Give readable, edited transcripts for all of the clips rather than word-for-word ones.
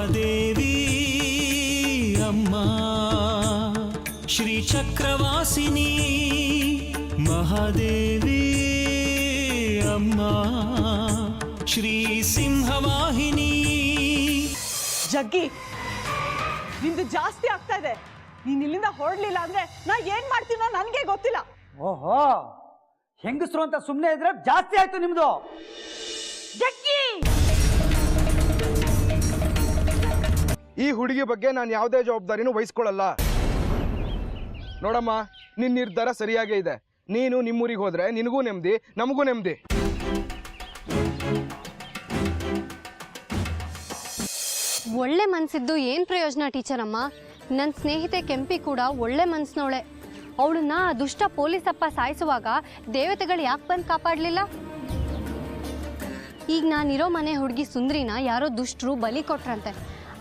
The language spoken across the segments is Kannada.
ಮಹಾದೇವಿ ಅಮ್ಮ ಶ್ರೀ ಚಕ್ರವಾಸಿನಿ ಮಹಾದೇವಿ ಅಮ್ಮ ಶ್ರೀ ಸಿಂಹವಾಹಿನಿ. ಜಗ್ಗಿ, ನಿಂದು ಜಾಸ್ತಿ ಆಗ್ತಾ ಇದೆ. ನೀನ್ ಇಲ್ಲಿಂದ ಹೊರಡ್ಲಿಲ್ಲ ಅಂದ್ರೆ ನಾ ಏನ್ ಮಾಡ್ತೀನೋ ನನ್ಗೆ ಗೊತ್ತಿಲ್ಲ. ಓಹೋ, ಹೆಂಗಸರು ಅಂತ ಸುಮ್ಮನೆ ಇದ್ರೆ ಜಾಸ್ತಿ ಆಯ್ತು ನಿಮ್ದು. ಜಗ್ಗಿ, ಈ ಹುಡುಗಿ ಬಗ್ಗೆ ನಾನು ಯಾವುದೇ ಜವಾಬ್ದಾರಿನೂ ವಹಿಸ್ಕೊಳ್ಳಲ್ಲ. ನೋಡಮ್ಮ, ನಿನ್ನ ನಿರ್ಧಾರ ಸರಿಯಾಗೇ ಇದೆ. ನೀನು ನಿಮ್ಮೂರಿಗೆ ಹೋದ್ರೆ ನಿನಗೂ ನೆಮ್ಮದಿ, ನಮಗೂ ನೆಮ್ಮದಿ. ಒಳ್ಳೆ ಮನಸ್ಸಿದ್ದು ಏನು ಪ್ರಯೋಜನ ಟೀಚರ್ ಅಮ್ಮ? ನನ್ನ ಸ್ನೇಹಿತೆ ಕೆಂಪಿ ಕೂಡ ಒಳ್ಳೆ ಮನಸ್ಸಿನವಳೆ. ಅವಳನ್ನ ದುಷ್ಟ ಪೊಲೀಸಪ್ಪ ಸಾಯಿಸುವಾಗ ದೇವತೆಗಳು ಯಾಕೆ ಬಂದು ಕಾಪಾಡಲಿಲ್ಲ? ಈಗ ನಾನಿರೋ ಮನೆ ಹುಡುಗಿ ಸುಂದ್ರಿನ ಯಾರೋ ದುಷ್ಟರು ಬಲಿ ಕೊಟ್ರಂತೆ.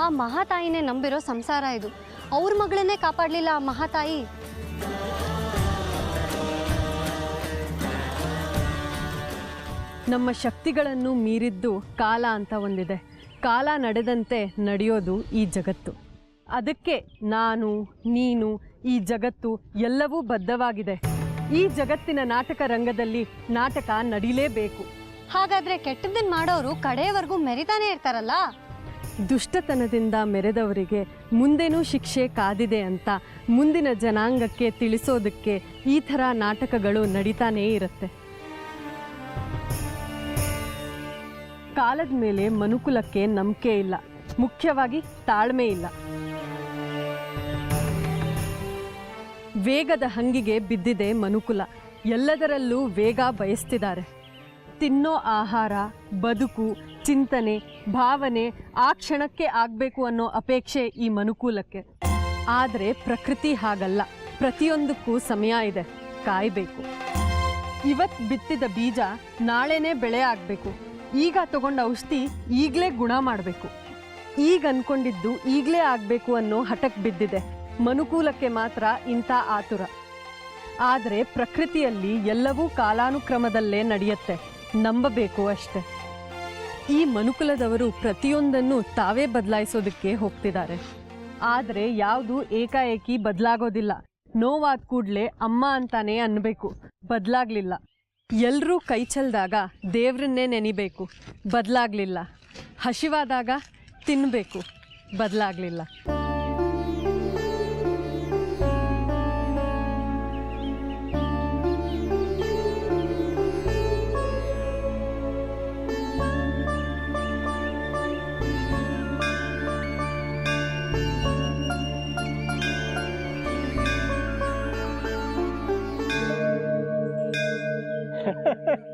ಆ ಮಹಾತಾಯಿನೇ ನಂಬಿರೋ ಸಂಸಾರ ಇದು. ಅವ್ರ ಮಗಳನ್ನೇ ಕಾಪಾಡಲಿಲ್ಲ ಆ ಮಹಾತಾಯಿ. ನಮ್ಮ ಶಕ್ತಿಗಳನ್ನು ಮೀರಿದ್ದು ಕಾಲ ಅಂತ ಒಂದಿದೆ. ಕಾಲ ನಡೆದಂತೆ ನಡೆಯೋದು ಈ ಜಗತ್ತು. ಅದಕ್ಕೆ ನಾನು, ನೀನು, ಈ ಜಗತ್ತು ಎಲ್ಲವೂ ಬದ್ಧವಾಗಿದೆ. ಈ ಜಗತ್ತಿನ ನಾಟಕ ರಂಗದಲ್ಲಿ ನಾಟಕ ನಡೀಲೇಬೇಕು. ಹಾಗಾದ್ರೆ ಕೆಟ್ಟದ್ದನ್ನು ಮಾಡೋರು ಕಡೆಯವರೆಗೂ ಮೆರಿತಾನೆ ಇರ್ತಾರಲ್ಲ? ದುಷ್ಟತನದಿಂದ ಮೆರೆದವರಿಗೆ ಮುಂದೇನೂ ಶಿಕ್ಷೆ ಕಾದಿದೆ ಅಂತ ಮುಂದಿನ ಜನಾಂಗಕ್ಕೆ ತಿಳಿಸೋದಕ್ಕೆ ಈ ಥರ ನಾಟಕಗಳು ನಡೀತಾನೇ ಇರುತ್ತೆ. ಕಾಲದ ಮೇಲೆ ಮನುಕುಲಕ್ಕೆ ನಂಬಿಕೆ ಇಲ್ಲ, ಮುಖ್ಯವಾಗಿ ತಾಳ್ಮೆ ಇಲ್ಲ. ವೇಗದ ಹಂಗಿಗೆ ಬಿದ್ದಿದೆ ಮನುಕುಲ. ಎಲ್ಲದರಲ್ಲೂ ವೇಗ ಬಯಸ್ತಿದ್ದಾರೆ. ತಿನ್ನೋ ಆಹಾರ, ಬದುಕು, ಚಿಂತನೆ, ಭಾವನೆ ಆ ಕ್ಷಣಕ್ಕೆ ಆಗಬೇಕು ಅನ್ನೋ ಅಪೇಕ್ಷೆ ಈ ಮನುಕೂಲಕ್ಕೆ. ಆದರೆ ಪ್ರಕೃತಿ ಹಾಗಲ್ಲ. ಪ್ರತಿಯೊಂದಕ್ಕೂ ಸಮಯ ಇದೆ, ಕಾಯಬೇಕು. ಇವತ್ತು ಬಿತ್ತಿದ ಬೀಜ ನಾಳೆನೇ ಬೆಳೆ ಆಗಬೇಕು. ಈಗ ತಗೊಂಡ ಔಷಧಿ ಈಗಲೇ ಗುಣ ಮಾಡಬೇಕು. ಈಗ ಅನ್ಕೊಂಡಿದ್ದು ಈಗಲೇ ಆಗಬೇಕು ಅನ್ನೋ ಹಠಕ್ಕೆ ಬಿದ್ದಿದೆ ಮನುಕೂಲಕ್ಕೆ ಮಾತ್ರ ಇಂಥ ಆತುರ. ಆದರೆ ಪ್ರಕೃತಿಯಲ್ಲಿ ಎಲ್ಲವೂ ಕಾಲಾನುಕ್ರಮದಲ್ಲೇ ನಡೆಯುತ್ತೆ, ನಂಬಬೇಕು ಅಷ್ಟೆ. ಈ ಮನುಕುಲದವರು ಪ್ರತಿಯೊಂದನ್ನು ತಾವೇ ಬದಲಾಯಿಸೋದಕ್ಕೆ ಹೋಗ್ತಿದ್ದಾರೆ. ಆದರೆ ಯಾವುದು ಏಕಾಏಕಿ ಬದಲಾಗೋದಿಲ್ಲ. ನೋವಾದ ಕೂಡಲೇ ಅಮ್ಮ ಅಂತಾನೆ ಅನ್ಬೇಕು, ಬದಲಾಗ್ಲಿಲ್ಲ. ಎಲ್ಲರೂ ಕೈ ಚೆಲ್ದಾಗ ದೇವ್ರನ್ನೇ ನೆನಿಬೇಕು, ಬದಲಾಗ್ಲಿಲ್ಲ. ಹಸಿವಾದಾಗ ತಿನ್ನಬೇಕು, ಬದಲಾಗ್ಲಿಲ್ಲ.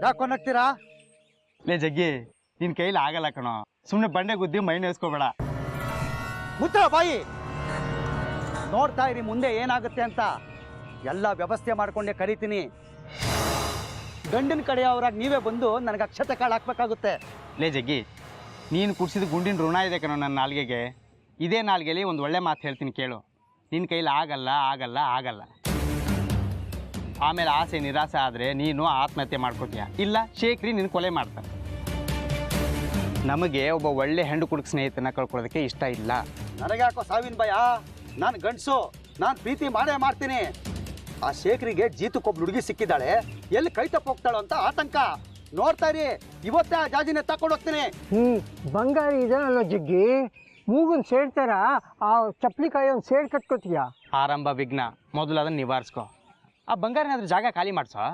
ಯಾಕೊನಗ್ತೀರಾ? ಲೇ ಜಗ್ಗಿ, ನಿನ್ ಕೈಲಿ ಆಗಲ್ಲ ಕಣೋ. ಸುಮ್ಮನೆ ಬಂಡೆ ಗುದ್ದಿ ಮೈ ನೇಸ್ಕೋಬೇಡ. ಮುತ್ರ ಬಾಯಿ. ನೋಡ್ತಾ ಇರಿ ಮುಂದೆ ಏನಾಗುತ್ತೆ ಅಂತ. ಎಲ್ಲ ವ್ಯವಸ್ಥೆ ಮಾಡ್ಕೊಂಡೆ ಕರಿತೀನಿ. ಗಂಡಿನ ಕಡೆಯವರಾಗಿ ನೀವೇ ಬಂದು ನನಗೆ ಅಕ್ಷತೆ ಕಾಳು ಹಾಕ್ಬೇಕಾಗುತ್ತೆ. ಲೇ ಜಗ್ಗಿ, ನೀನು ಕುಡ್ಸಿದ ಗುಂಡಿನ ಋಣ ಇದೆ ಕಣೋ ನನ್ನ ನಾಲ್ಗೆಗೆ. ಇದೇ ನಾಲ್ಗೆಲಿ ಒಂದು ಒಳ್ಳೆ ಮಾತು ಹೇಳ್ತೀನಿ ಕೇಳು. ನಿನ್ನ ಕೈಲಿ ಆಗಲ್ಲ ಆಗಲ್ಲ ಆಗಲ್ಲ. ಆಮೇಲೆ ಆಸೆ ನಿರಾಸೆ ಆದರೆ ನೀನು ಆತ್ಮಹತ್ಯೆ ಮಾಡ್ಕೋತೀಯ, ಇಲ್ಲ ಶೇಖರಿ ನಿನ್ನ ಕೊಲೆ ಮಾಡ್ತಾನೆ. ನಮಗೆ ಒಬ್ಬ ಒಳ್ಳೆ ಹೆಣ್ಣು ಕುಡುಕ ಸ್ನೇಹಿತನ ಕಳ್ಕೊಳ್ಳೋದಕ್ಕೆ ಇಷ್ಟ ಇಲ್ಲ. ನನಗ್ಯಾಕೋ ಸಾವಿನ ಭಯ? ನಾನು ಗಂಡಸು, ನಾನು ಪ್ರೀತಿ ಮಾಡೇ ಮಾಡ್ತೀನಿ. ಆ ಶೇಖರಿಗೆ ಜೀತಕ್ಕೊಬ್ಬ ಹುಡುಗಿ ಸಿಕ್ಕಿದ್ದಾಳೆ, ಎಲ್ಲಿ ಕೈ ತಪ್ಪ ಹೋಗ್ತಾಳೋ ಅಂತ ಆತಂಕ. ನೋಡ್ತಾ ಇರಿ, ಇವತ್ತೇ ಆ ಜಾಜಿನ ತಕೊಂಡು ಹೋಗ್ತೀನಿ. ಬಂಗಾರಿ ಇದಲ್ಲ ಜಗ್ಗಿ, ಮೂಗನ್ ಸೇಡ್ತಾರ ಆ ಚಪ್ಲಿಕಾಯಿ ಒಂದು ಸೇಡ್ ಕಟ್ಕೋತೀಯ. ಆರಂಭ ವಿಘ್ನ, ಮೊದಲು ಅದನ್ನು ನಿವಾರಿಸ್ಕೊ. ಆ ಬಂಗಾರನಾದ್ರೂ ಜಾಗ ಖಾಲಿ ಮಾಡ್ಸೋ.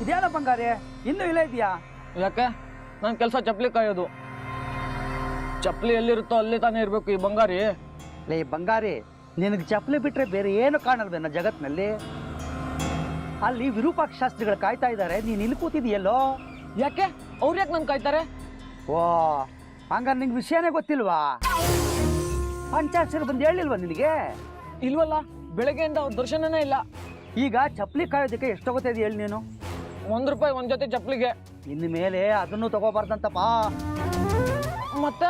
ಇದೇನ ಬಂಗಾರಿ, ಇನ್ನೂ ಇಲ್ಲ ಇದೆಯಾ? ಯಾಕೆ? ನನ್ನ ಕೆಲಸ ಚಪ್ಪಲಿ ಕಾಯೋದು. ಚಪ್ಪಲಿ ಎಲ್ಲಿರುತ್ತೋ ಅಲ್ಲಿ ತಾನೇ ಇರಬೇಕು ಈ ಬಂಗಾರಿ. ಲೇ ಬಂಗಾರಿ, ನಿನಗೆ ಚಪ್ಪಲಿ ಬಿಟ್ರೆ ಬೇರೆ ಏನು ಕಾಣಲ್ವೇನ ಜಗತ್ನಲ್ಲಿ? ಅಲ್ಲಿ ವಿರೂಪಾಕ್ಷ ಶಾಸ್ತ್ರಿಗಳು ಕಾಯ್ತಾ ಇದ್ದಾರೆ, ನೀನು ಇಲ್ಲಿ ಕೂತಿದೆಯಲ್ಲೋ. ಯಾಕೆ? ಅವ್ರು ಯಾಕೆ ನನ್ ಕಾಯ್ತಾರೆ? ಓ, ಹಂಗಾರೆ ನಿಂಗೆ ವಿಷಯನೇ ಗೊತ್ತಿಲ್ವಾ? ಪಂಚಾಕ್ಷರ ಬಂದು ಹೇಳಿಲ್ವಾ ನಿನಗೆ? ಇಲ್ವಲ್ಲ, ಬೆಳಗ್ಗೆಯಿಂದ ಅವ್ರ ದರ್ಶನನೇ ಇಲ್ಲ. ಈಗ ಚಪ್ಪಲಿ ಕಾಯೋದಕ್ಕೆ ಎಷ್ಟು ತಗೋತಾ ಇದೀಯ ಹೇಳಿ ನೀನು? ₹1 ಒಂದು ಜೊತೆ ಚಪ್ಪಲಿಗೆ. ಇನ್ನು ಮೇಲೆ ಅದನ್ನು ತಗೋಬಾರ್ದಂತಪ್ಪ. ಮತ್ತೆ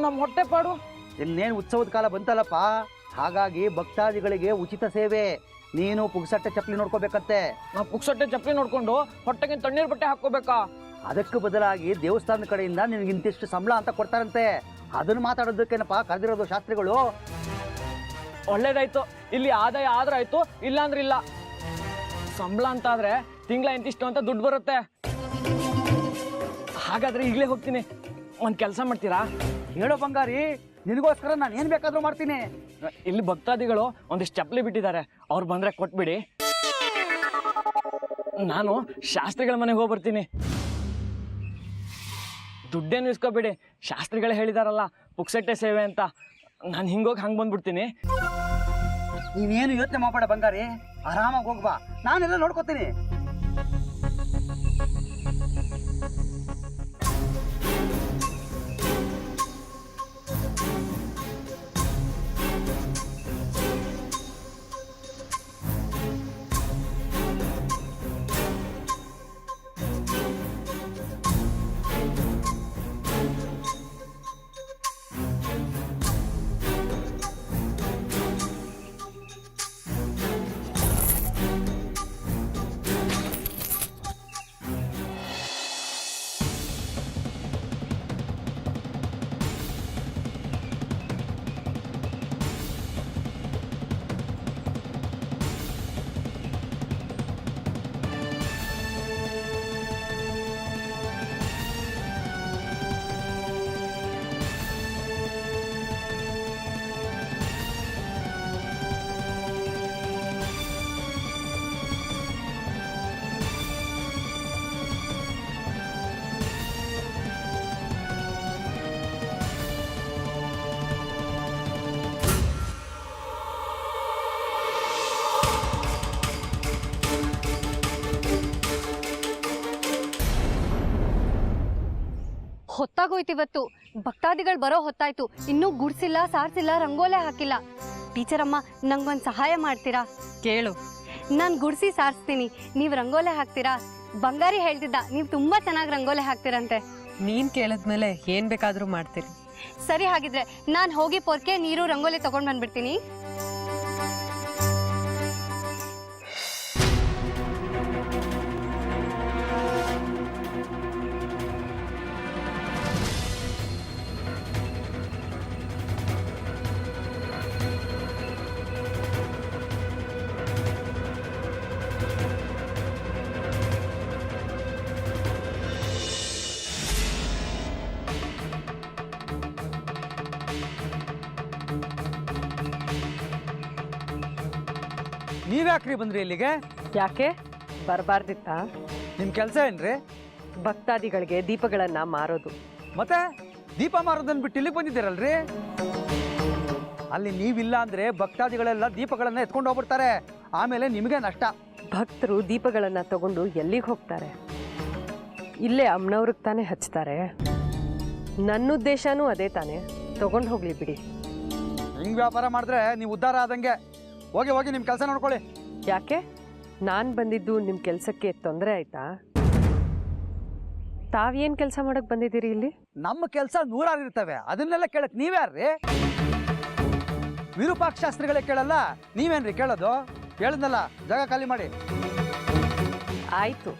ನಮ್ಮ ಹೊಟ್ಟೆ ಪಾಡು? ಇನ್ನೇನು ಉತ್ಸವದ ಕಾಲ ಬಂತಲ್ಲಪ್ಪ, ಹಾಗಾಗಿ ಭಕ್ತಾದಿಗಳಿಗೆ ಉಚಿತ ಸೇವೆ. ನೀನು ಪುಗ್ಸಟ್ಟೆ ಚಪ್ಪಲಿ ನೋಡ್ಕೋಬೇಕಂತೆ. ನಾವು ಪುಕ್ಸಟ್ಟೆ ಚಪ್ಪಲಿ ನೋಡ್ಕೊಂಡು ಹೊಟ್ಟೆಗೆ ತಣ್ಣೀರ್ ಬಟ್ಟೆ ಹಾಕೋಬೇಕಾ? ಅದಕ್ಕೆ ಬದಲಾಗಿ ದೇವಸ್ಥಾನದ ಕಡೆಯಿಂದ ನಿನಗೆ ಇಂತಿಷ್ಟು ಸಂಬಳ ಅಂತ ಕೊಡ್ತಾರಂತೆ. ಅದನ್ನು ಮಾತಾಡೋದಕ್ಕೇನಪ್ಪ ಕರೆದಿರೋದು ಶಾಸ್ತ್ರಿಗಳು. ಒಳ್ಳೇದಾಯ್ತು, ಇಲ್ಲಿ ಆದಾಯ ಆದ್ರೆ ಆಯ್ತು, ಇಲ್ಲ ಅಂದ್ರೆ ಇಲ್ಲ. ಸಂಬಳ ಅಂತ ಆದ್ರೆ ತಿಂಗಳ ಇಂತಿಷ್ಟು ಅಂತ ದುಡ್ಡು ಬರುತ್ತೆ. ಹಾಗಾದ್ರೆ ಈಗಲೇ ಹೋಗ್ತೀನಿ. ಒಂದ್ ಕೆಲಸ ಮಾಡ್ತೀರಾ? ಹೇಳೋ ಬಂಗಾರಿ, ನಿನಗೋಸ್ಕರ ನಾನು ಏನು ಬೇಕಾದ್ರೂ ಮಾಡ್ತೀನಿ. ಇಲ್ಲಿ ಭಕ್ತಾದಿಗಳು ಒಂದಿಷ್ಟು ಚಪ್ಪಲಿ ಬಿಟ್ಟಿದ್ದಾರೆ, ಅವ್ರು ಬಂದ್ರೆ ಕೊಟ್ಬಿಡಿ. ನಾನು ಶಾಸ್ತ್ರಿಗಳ ಮನೆಗೆ ಹೋಗಿ ಬರ್ತೀನಿ. ದುಡ್ಡೇನು ಇಸ್ಕೋಬೇಡಿ, ಶಾಸ್ತ್ರಿಗಳೇ ಹೇಳಿದಾರಲ್ಲ ಪುಕ್ಸಟ್ಟೆ ಸೇವೆ ಅಂತ. ನಾನು ಹಿಂಗೋಗಿ ಹಂಗೆ ಬಂದ್ಬಿಡ್ತೀನಿ. ನೀನೇನು ಯೋಚನೆ ಮಾಡಬೇಡ ಬಂಗಾರಿ, ಆರಾಮಾಗಿ ಹೋಗ್ಬಾ, ನಾನೆಲ್ಲ ನೋಡ್ಕೋತೀನಿ. ಹೊತ್ತಾಗೋಯ್ತಿವತ್ತು, ಭಕ್ತಾದಿಗಳು ಬರೋ ಹೊತ್ತಾಯ್ತು. ಇನ್ನೂ ಗುಡ್ಸಿಲ್ಲ, ಸಾರ್ಸಿಲ್ಲ, ರಂಗೋಲೆ ಹಾಕಿಲ್ಲ. ಟೀಚರ್ ಅಮ್ಮ, ನಂಗೊಂದು ಸಹಾಯ ಮಾಡ್ತೀರಾ? ಕೇಳು. ನಾನು ಗುಡ್ಸಿ ಸಾರಿಸ್ತೀನಿ, ನೀವು ರಂಗೋಲೆ ಹಾಕ್ತೀರಾ? ಬಂಗಾರಿ ಹೇಳ್ತಿದ್ದ ನೀವು ತುಂಬ ಚೆನ್ನಾಗಿ ರಂಗೋಲೆ ಹಾಕ್ತೀರಂತೆ. ನೀನು ಕೇಳಿದ್ಮೇಲೆ ಏನು ಬೇಕಾದರೂ ಮಾಡ್ತೀರಿ. ಸರಿ, ಹಾಗಿದ್ರೆ ನಾನು ಹೋಗಿ ಪೊರ್ಕೆ, ನೀರು, ರಂಗೋಲಿ ತಗೊಂಡು ಬಂದ್ಬಿಡ್ತೀನಿ. ನೀವ್ಯಾಕ್ರಿ ಬಂದ್ರಿ ಇಲ್ಲಿಗೆ? ಯಾಕೆ ಬರಬಾರ್ದಿತ್ತಾ? ನಿಮ್ಮ ಕೆಲಸ ಏನ್ರಿ? ಭಕ್ತಾದಿಗಳಿಗೆ ದೀಪಗಳನ್ನು ಮಾರೋದು. ಮತ್ತೆ ದೀಪ ಮಾರೋದನ್ನ ಬಿಟ್ಟು ಇಲ್ಲಿಗೆ ಬಂದಿದ್ದೀರಲ್ರಿ? ಅಲ್ಲಿ ನೀವಿಲ್ಲ ಅಂದ್ರೆ ಭಕ್ತಾದಿಗಳೆಲ್ಲ ದೀಪಗಳನ್ನ ಎತ್ಕೊಂಡು ಹೋಗ್ಬಿಡ್ತಾರೆ, ಆಮೇಲೆ ನಿಮಗೆ ನಷ್ಟ. ಭಕ್ತರು ದೀಪಗಳನ್ನು ತಗೊಂಡು ಎಲ್ಲಿಗೆ ಹೋಗ್ತಾರೆ? ಇಲ್ಲೇ ಅಮ್ಮನವ್ರಿಗೆ ತಾನೇ ಹಚ್ತಾರೆ. ನನ್ನ ಉದ್ದೇಶನೂ ಅದೇ ತಾನೇ, ತಗೊಂಡು ಹೋಗ್ಲಿ ಬಿಡಿ. ಹಿಂಗೆ ವ್ಯಾಪಾರ ಮಾಡಿದ್ರೆ ನೀವು ಉದ್ಧಾರ ಆದಂಗೆ. ಹೋಗಿ ಹೋಗಿ ನಿಮ್ಮ ಕೆಲಸ ನೋಡ್ಕೊಳ್ಳಿ. ಯಾಕೆ ನಾನು ಬಂದಿದ್ದು ನಿಮ್ಮ ಕೆಲಸಕ್ಕೆ ತೊಂದರೆ ಆಯ್ತಾ? ತಾವೇನು ಕೆಲಸ ಮಾಡಕ್ಕೆ ಬಂದಿದ್ದೀರಿ ಇಲ್ಲಿ? ನಮ್ಮ ಕೆಲಸ 100 ಇರ್ತವೆ, ಅದನ್ನೆಲ್ಲ ಕೇಳಕ್ ನೀವ್ಯಾರ್ರಿ? ವಿರೂಪಾಕ್ಷ ಶಾಸ್ತ್ರಿಗಳೇ ಕೇಳಲ್ಲ, ನೀವೇನ್ರಿ ಕೇಳೋದು? ಹೇಳಿದ್ನಲ್ಲ, ಜಾಗ ಖಾಲಿ ಮಾಡಿ. ಆಯಿತು,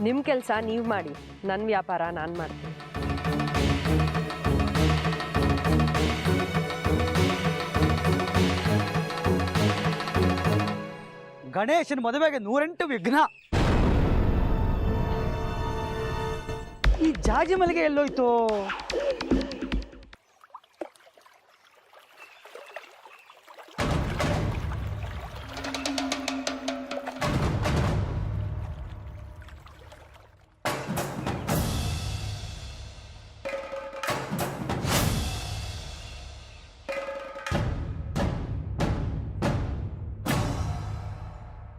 ನಿಮ್ಮ ಕೆಲಸ ನೀವು ಮಾಡಿ, ನನ್ನ ವ್ಯಾಪಾರ ನಾನು ಮಾಡ್ತೀನಿ. ಗಣೇಶನ ಮದುವೆಗೆ 108 ವಿಘ್ನ. ಈ ಜಾಜಿ ಮಲ್ಲಿಗೆ ಎಲ್ಲೋಯ್ತು?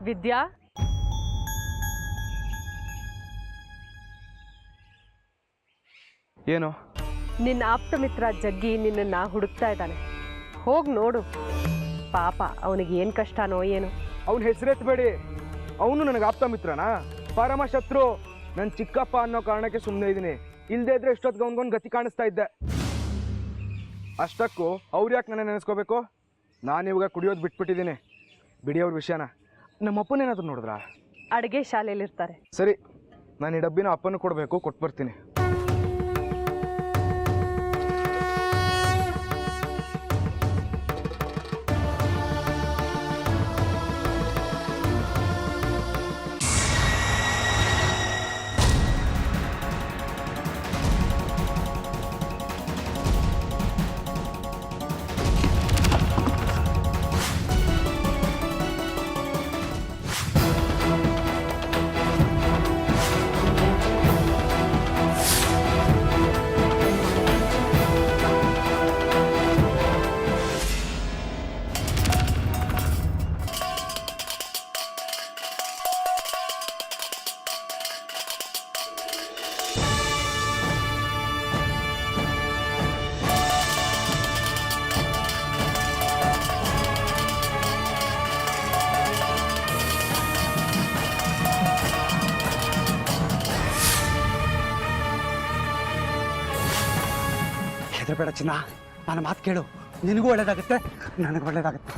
ವಿದ್ಯಾ, ಏನು? ನಿನ್ನ ಆಪ್ತ ಮಿತ್ರ ಜಗ್ಗಿ ನಿನ್ನನ್ನು ಹುಡುಕ್ತಾ ಇದ್ದಾನೆ. ಹೋಗಿ ನೋಡು. ಪಾಪ ಅವನಿಗೆ ಏನು ಕಷ್ಟನೋ ಏನು. ಅವ್ನ ಹೆಸರೆತ್ತಬೇಡಿ. ಅವನು ನನಗೆ ಆಪ್ತ ಮಿತ್ರನಾ, ಪರಮ ಶತ್ರು. ನನ್ನ ಚಿಕ್ಕಪ್ಪ ಅನ್ನೋ ಕಾರಣಕ್ಕೆ ಸುಮ್ಮನೆ ಇದ್ದೀನಿ. ಇಲ್ಲದೆ ಇದ್ರೆ ಇಷ್ಟೊತ್ತಿಗೆ ಅವನಿಗೊಂದು ಗತಿ ಕಾಣಿಸ್ತಾ ಇದ್ದೆ. ಅಷ್ಟಕ್ಕೂ ಅವ್ರು ಯಾಕೆ ನನ್ನ ನೆನೆಸ್ಕೋಬೇಕು? ನಾನು ಇವಾಗ ಕುಡಿಯೋದು ಬಿಟ್ಬಿಟ್ಟಿದ್ದೀನಿ. ಬಿಡಿ ಅವ್ರ ವಿಷಯನ. ನಮ್ಮ ಅಪ್ಪನೇನಾದ್ರು ನೋಡಿದ್ರಾ? ಅಡುಗೆ ಶಾಲೆಯಲ್ಲಿರ್ತಾರೆ. ಸರಿ, ನಾನು ಈ ಡಬ್ಬಿನ ಅಪ್ಪನ ಕೊಡಬೇಕು, ಕೊಟ್ಬರ್ತೀನಿ. ಹೆದರಬೇಡ ಚಿನ್ನ, ನನ್ನ ಮಾತು ಕೇಳು. ನಿನಗೂ ಒಳ್ಳೇದಾಗುತ್ತೆ, ನನಗೂ ಒಳ್ಳೇದಾಗುತ್ತೆ.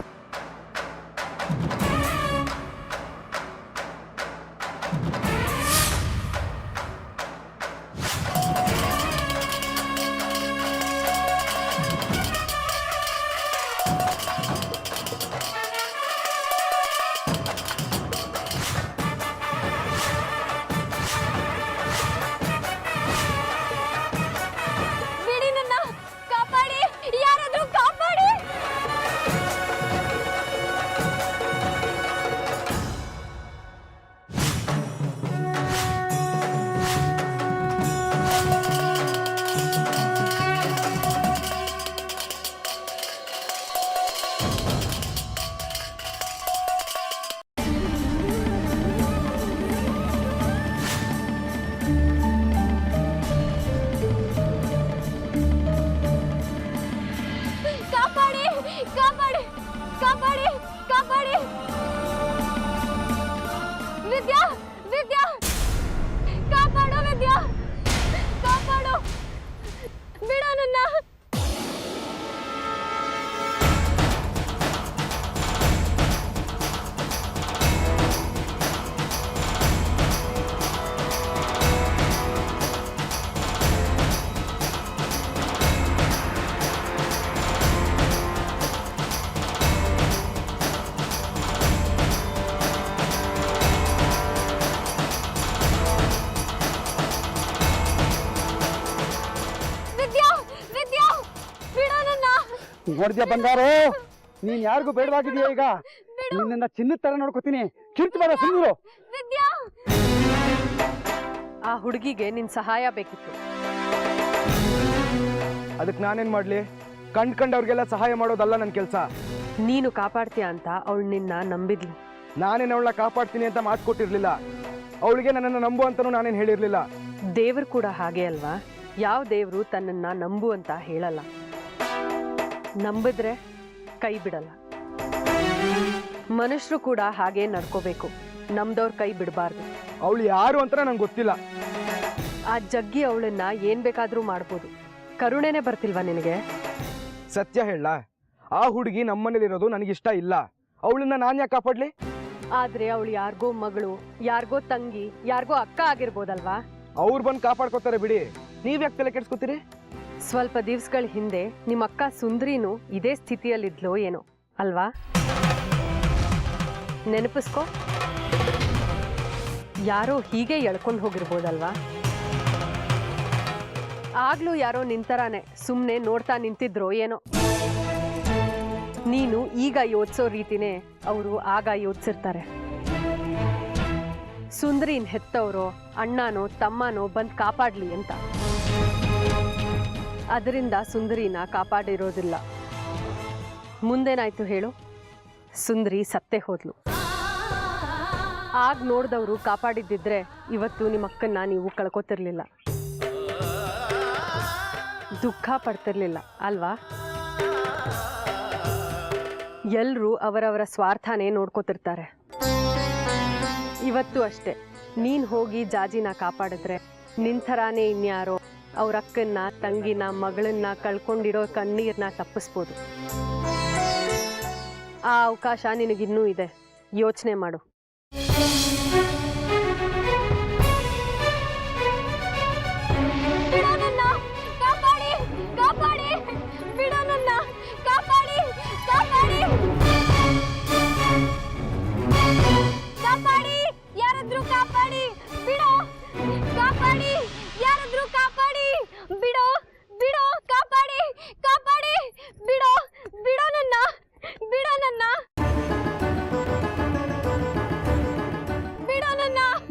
ಬಿಡಿ ನನ್ನ, ಕಾಪಾಡಿ, ಯಾರಾದ್ರೂ ಕಾಪಾಡಿ. ಕಾಪಾಡಿ, ಕಾಪಾಡಿ, ಕಾಪಾಡಿ, ಕಾಪಾಡಿ. ವಿದ್ಯಾ, ವಿದ್ಯಾ, ಕಾಪಾಡು ವಿದ್ಯಾ, ಕಾಪಾಡು, ಬಿಡು ನನ್ನ. ವಿದ್ಯಾ, ವಿದ್ಯಾ, ಬಿಡು ನನ್ನ. ನೋಡಿದ್ಯಾ ಬಂಗಾರು, ನೀನ್ ಯಾರಿಗೂ ಬೇಡವಾಗಿದೆಯಾ? ಈಗ ನಿನ್ನ ಚಿನ್ನದ ತರ ನೋಡ್ಕೋತೀನಿ. ಕಿರ್ಚು ಬೇಡ, ಸುಮ್ಮರು. ವಿದ್ಯಾ, ಆ ಹುಡುಗಿಗೆ ನಿನ್ನ ಸಹಾಯ ಬೇಕಿತ್ತು. ಅದಕ್ಕೆ ನಾನೇನು ಮಾಡಲಿ? ಕಂಡ್ಕಂಡವ್ರಿಗೆಲ್ಲ ಸಹಾಯ ಮಾಡೋದಲ್ಲ ನನ್ನ ಕೆಲಸ. ನೀನು ಕಾಪಾಡ್ತೀಯ ಅಂತ ಅವಳು ನಿನ್ನ ನಂಬಿದ್ಲು. ನಾನೇನು ಅವಳನ್ನ ಕಾಪಾಡ್ತೀನಿ ಅಂತ ಮಾತು ಕೊಟ್ಟಿರಲಿಲ್ಲ. ಅವಳಿಗೆ ನನ್ನನ್ನು ನಂಬು ಅಂತಲೂ ನಾನೇನು ಹೇಳಿರಲಿಲ್ಲ. ದೇವರು ಕೂಡ ಹಾಗೆ ಅಲ್ವಾ? ಯಾವ ದೇವರು ತನ್ನನ್ನ ನಂಬು ಅಂತ ಹೇಳಲ್ಲ. ನಂಬಿದ್ರೆ ಕೈ ಬಿಡಲ್ಲ. ಮನುಷ್ಯರು ಕೂಡ ಹಾಗೆ ನಡ್ಕೋಬೇಕು. ನಮ್ದವ್ರ ಕೈ ಬಿಡಬಾರ್ದು. ಅವಳು ಯಾರು ಅಂತ ನಂಗೆ ಗೊತ್ತಿಲ್ಲ. ಆ ಜಗ್ಗಿ ಅವಳನ್ನ ಏನ್ ಬೇಕಾದ್ರೂ ಮಾಡ್ಬೋದು. ಕರುಣೆನೇ ಬರ್ತಿಲ್ವಾ ನಿನಗೆ? ಸತ್ಯ ಹೇಳ, ಆ ಹುಡುಗಿ ನಮ್ಮನೇಲಿರೋದು ನನಗಿಷ್ಟ ಇಲ್ಲ. ಅವಳನ್ನ ನಾನು ಯಾಕೆ ಕಾಪಾಡ್ಲಿ? ಆದ್ರೆ ಅವಳು ಯಾರಿಗೋ ಮಗಳು, ಯಾರಿಗೋ ತಂಗಿ, ಯಾರಿಗೋ ಅಕ್ಕ ಆಗಿರ್ಬೋದಲ್ವಾ? ಅವ್ರು ಬಂದು ಕಾಪಾಡ್ಕೋತಾರೆ ಬಿಡಿ. ನೀವ್ಯಾಕೆ ತಲೆ ಕೆಡ್ಸ್ಕೊತೀರಿ? ಸ್ವಲ್ಪ ದಿವ್ಸಗಳ ಹಿಂದೆ ನಿಮ್ಮ ಅಕ್ಕ ಸುಂದ್ರಿನೂ ಇದೇ ಸ್ಥಿತಿಯಲ್ಲಿದ್ಲೋ ಏನೋ ಅಲ್ವಾ? ನೆನಪಿಸ್ಕೋ. ಯಾರೋ ಹೀಗೆ ಎಳ್ಕೊಂಡು ಹೋಗಿರ್ಬೋದಲ್ವಾ? ಆಗ್ಲೂ ಯಾರೋ ನಿಂತರಾನೆ ಸುಮ್ಮನೆ ನೋಡ್ತಾ ನಿಂತಿದ್ರೋ ಏನೋ. ನೀನು ಈಗ ಯೋಚಿಸೋ ರೀತಿನೇ ಅವರು ಆಗ ಯೋಚಿಸಿರ್ತಾರೆ. ಸುಂದರಿನ್ ಹೆತ್ತವರೋ ಅಣ್ಣನೋ ತಮ್ಮನೋ ಬಂದು ಕಾಪಾಡಲಿ ಅಂತ. ಅದರಿಂದ ಸುಂದರಿನ ಕಾಪಾಡಿರೋದಿಲ್ಲ. ಮುಂದೇನಾಯ್ತು ಹೇಳು? ಸುಂದರಿ ಸತ್ತೇ ಹೋದ್ಲು. ಆಗ ನೋಡಿದವರು ಕಾಪಾಡಿದ್ದಿದ್ರೆ ಇವತ್ತು ನಿಮ್ಮ ಅಕ್ಕನ್ನ ನೀವು ಕಳ್ಕೊತಿರ್ಲಿಲ್ಲ, ದುಃಖ ಪಡ್ತಿರ್ಲಿಲ್ಲ ಅಲ್ವಾ? ಎಲ್ಲರೂ ಅವರವರ ಸ್ವಾರ್ಥನೇ ನೋಡ್ಕೋತಿರ್ತಾರೆ. ಇವತ್ತು ಅಷ್ಟೇ, ನೀನು ಹೋಗಿ ಜಾಜಿನ ಕಾಪಾಡಿದ್ರೆ ನಿನ್ ಥರಾನೇ ಇನ್ಯಾರೋ ಅವ್ರ ಅಕ್ಕನ್ನ, ತಂಗಿನ, ಮಗಳನ್ನ ಕಳ್ಕೊಂಡಿರೋ ಕಣ್ಣೀರನ್ನ ತಪ್ಪಿಸ್ಬೋದು. ಆ ಅವಕಾಶ ನಿನಗಿನ್ನೂ ಇದೆ, ಯೋಚನೆ ಮಾಡು.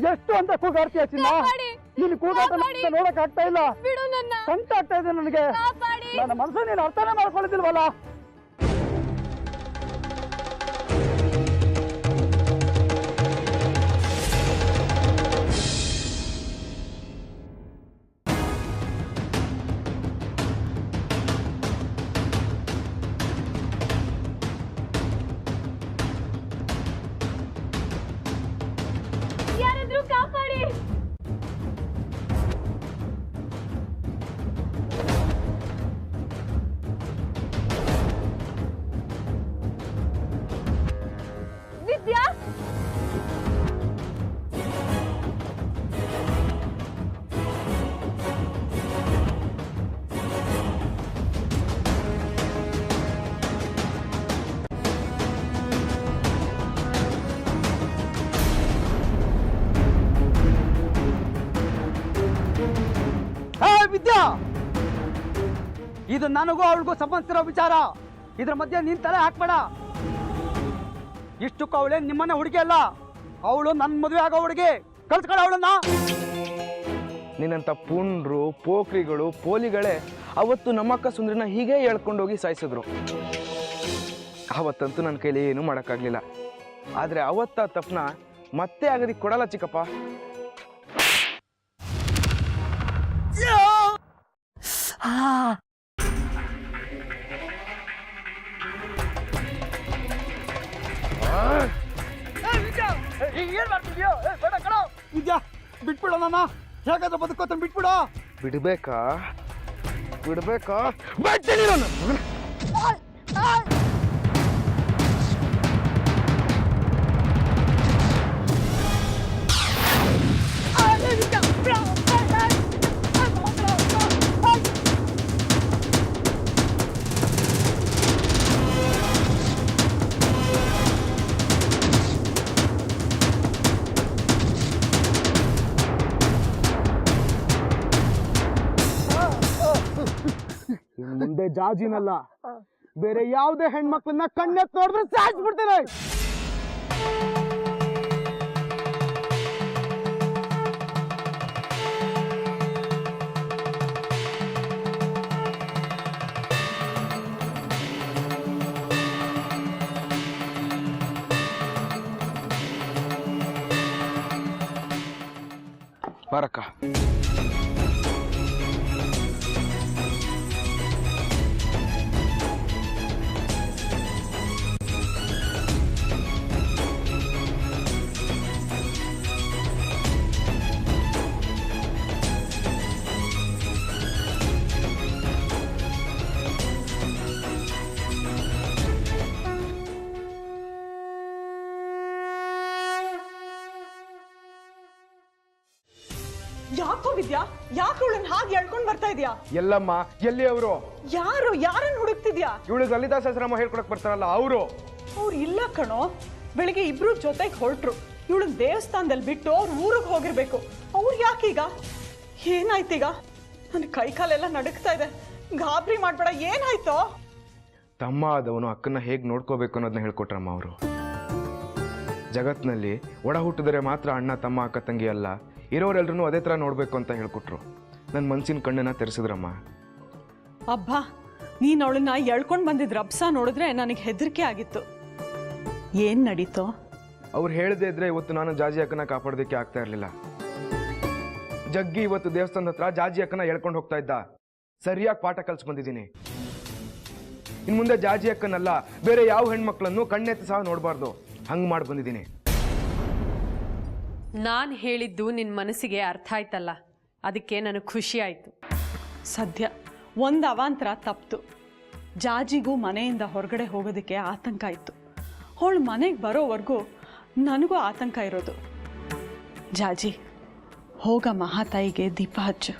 ಎಷ್ಟು ಅಂತ ಕೂಗಾಡ್ತೀಯ ಚಿನ್ನ? ನಿನ್ ಕೂಗಾಟ ನೋಡಕ್ ಆಗ್ತಾ ಇಲ್ಲ, ಸಂತ ಆಗ್ತಾ ಇದೆ ನನಗೆ. ನನ್ನ ಮನಸ್ಸು ನೀನು ಅರ್ಥನೇ ಮಾಡ್ಕೊಳ್ಳೋದಿಲ್ವಲ್ಲ. ವಿದ್ಯಾ, ಇದು ನನಗೂ ಅವಳಿಗೂ ಸಂಬಂಧಿಸಿರೋ ವಿಚಾರ. ಇದ್ರ ಮಧ್ಯೆ ನೀನ್ ತಲೆ ಹಾಕ್ಬೇಡ. ಇಷ್ಟಕ್ಕೂ ಅವಳೇ ನಿಮ್ಮನ್ನ ಹುಡುಗಿ ಅಲ್ಲ, ಅವಳು ನನ್ನ ಮದುವೆ ಆಗೋ ಹುಡುಗಿ. ಕಲ್ಸ್ಕೊಳ ಅವಳನ್ನ. ನಿನ್ನಂಥ ಪುಂಡ್ರು, ಪೋಖ್ರಿಗಳು, ಪೋಲಿಗಳೇ ಅವತ್ತು ನಮ್ಮಕ್ಕ ಸುಂದ್ರಿನ ಹೀಗೆ ಹೇಳ್ಕೊಂಡೋಗಿ ಸಾಯಿಸಿದ್ರು. ಅವತ್ತಂತೂ ನನ್ನ ಕೈಲಿ ಏನೂ ಮಾಡೋಕ್ಕಾಗಲಿಲ್ಲ. ಆದರೆ ಅವತ್ತ ತಪ್ಪನ ಮತ್ತೆ ಆಗೋದಕ್ಕೆ ಕೊಡಲ್ಲ ಚಿಕ್ಕಪ್ಪ. ವಿದ್ಯಾ, ಬಿಟ್ಬಿಡ ನನ್ನ. ಹೇಗಾದ್ರೂ ಬದುಕೋತ ಬಿಟ್ಬಿಡ. ಬಿಡ್ಬೇಕಾ ಬಿಡ್ತೀನಿ ನಾನು. ಮುಂದೆ ಜಾಜಿನಲ್ಲ, ಬೇರೆ ಯಾವುದೇ ಹೆಣ್ಮಕ್ಳನ್ನ ಕಣ್ಣೆತ್ ನೋಡಿದ್ರೆ ಸಾಯಿಸ್ಬಿಡ್ತೇನೆ. ಬರಕ್ಕ. ಯಾಕೋ ವಿದ್ಯಾ, ಯಾಕೆ ಅವಳನ್ನ ಹಾಗೆ ಹೇಳ್ಕೊಂಡ್ ಬರ್ತಾ ಇದೀಯಾ? ಎಲ್ಲಮ್ಮ, ಎಲ್ಲಿ ಅವರು? ಯಾರನ್ನ ಹುಡುಕ್ತಿದ್ಯಾ? ಇವಳು ಲಲಿತಾ ಸಹಸ್ರನಾಮ ಹೇಳ್ಕೊಡಕ್ ಬರ್ತಾರಲ್ಲ ಅವರು. ಅವ್ರು ಇಲ್ಲ ಕಣೋ, ಬೆಳಿಗ್ಗೆ ಇಬ್ರು ಜೊತೆಗೆ ಹೊರಟ್ರು. ಇವಳು ದೇವಸ್ಥಾನದಲ್ಲಿ ಬಿಟ್ಟು ಅವ್ರ ಊರಿಗೆ ಹೋಗಿರ್ಬೇಕು. ಅವ್ರು ಯಾಕೀಗ? ಏನಾಯ್ತೀಗ? ನನ್ನ ಕೈ ಕಾಲೆಲ್ಲ ನಡುಕ್ತಾ ಇದೆ. ಗಾಬರಿ ಮಾಡ್ಬೇಡ, ಏನಾಯ್ತೋ? ತಮ್ಮ ಆದವನು ಅಕ್ಕನ್ನ ಹೇಗೆ ನೋಡ್ಕೋಬೇಕು ಅನ್ನೋದನ್ನ ಹೇಳ್ಕೊಟ್ರಮ್ಮ ಅವರು. ಜಗತ್ನಲ್ಲಿ ಒಡ ಹುಟ್ಟಿದರೆ ಮಾತ್ರ ಅಣ್ಣ ತಮ್ಮ ಅಕ್ಕ ತಂಗಿ ಅಲ್ಲ, ಇರೋರೆಲ್ರೂ ಅದೇ ಥರ ನೋಡಬೇಕು ಅಂತ ಹೇಳ್ಕೊಟ್ರು. ನನ್ನ ಮನಸ್ಸಿನ ಕಣ್ಣನ್ನು ತೆರೆಸಿದ್ರಮ್ಮ. ಅಬ್ಬಾ, ನೀನು ಅವಳನ್ನ ಎಳ್ಕೊಂಡು ಬಂದಿದ್ರ ಅಬ್ಸ ನೋಡಿದ್ರೆ ನನಗೆ ಹೆದರಿಕೆ ಆಗಿತ್ತು. ಏನ್ ನಡೀತೋ? ಅವ್ರು ಹೇಳದೇ ಇದ್ರೆ ಇವತ್ತು ನಾನು ಜಾಜಿ ಅಕ್ಕನ ಕಾಪಾಡೋದಕ್ಕೆ ಆಗ್ತಾ ಇರಲಿಲ್ಲ. ಜಗ್ಗಿ ಇವತ್ತು ದೇವಸ್ಥಾನದ ಹತ್ರ ಜಾಜಿ ಅಕ್ಕನ ಹೇಳ್ಕೊಂಡು ಹೋಗ್ತಾ ಇದ್ದ. ಸರಿಯಾಗಿ ಪಾಠ ಕಲ್ಸಿ ಬಂದಿದ್ದೀನಿ. ಇನ್ನು ಮುಂದೆ ಜಾಜಿ ಅಕ್ಕನಲ್ಲ ಬೇರೆ ಯಾವ ಹೆಣ್ಮಕ್ಳನ್ನು ಕಣ್ಣೆತ್ತು ಸಹ ನೋಡಬಾರ್ದು. ಹಂಗೆ ಮಾಡಿ ಬಂದಿದ್ದೀನಿ. ನಾನು ಹೇಳಿದ್ದು ನಿನ್ನ ಮನಸ್ಸಿಗೆ ಅರ್ಥ ಆಯ್ತಲ್ಲ, ಅದಕ್ಕೆ ನನಗೆ ಖುಷಿ ಆಯಿತು. ಸದ್ಯ ಒಂದು ಅವಾಂತರ ತಪ್ಪಿತು. ಜಾಜಿಗೂ ಮನೆಯಿಂದ ಹೊರಗಡೆ ಹೋಗೋದಕ್ಕೆ ಆತಂಕ ಇತ್ತು. ಅವಳು ಮನೆಗೆ ಬರೋವರೆಗೂ ನನಗೂ ಆತಂಕ ಇರೋದು. ಜಾಜಿ, ಹೋಗ ಮಹಾತಾಯಿಗೆ ದೀಪ ಹಚ್ಚು.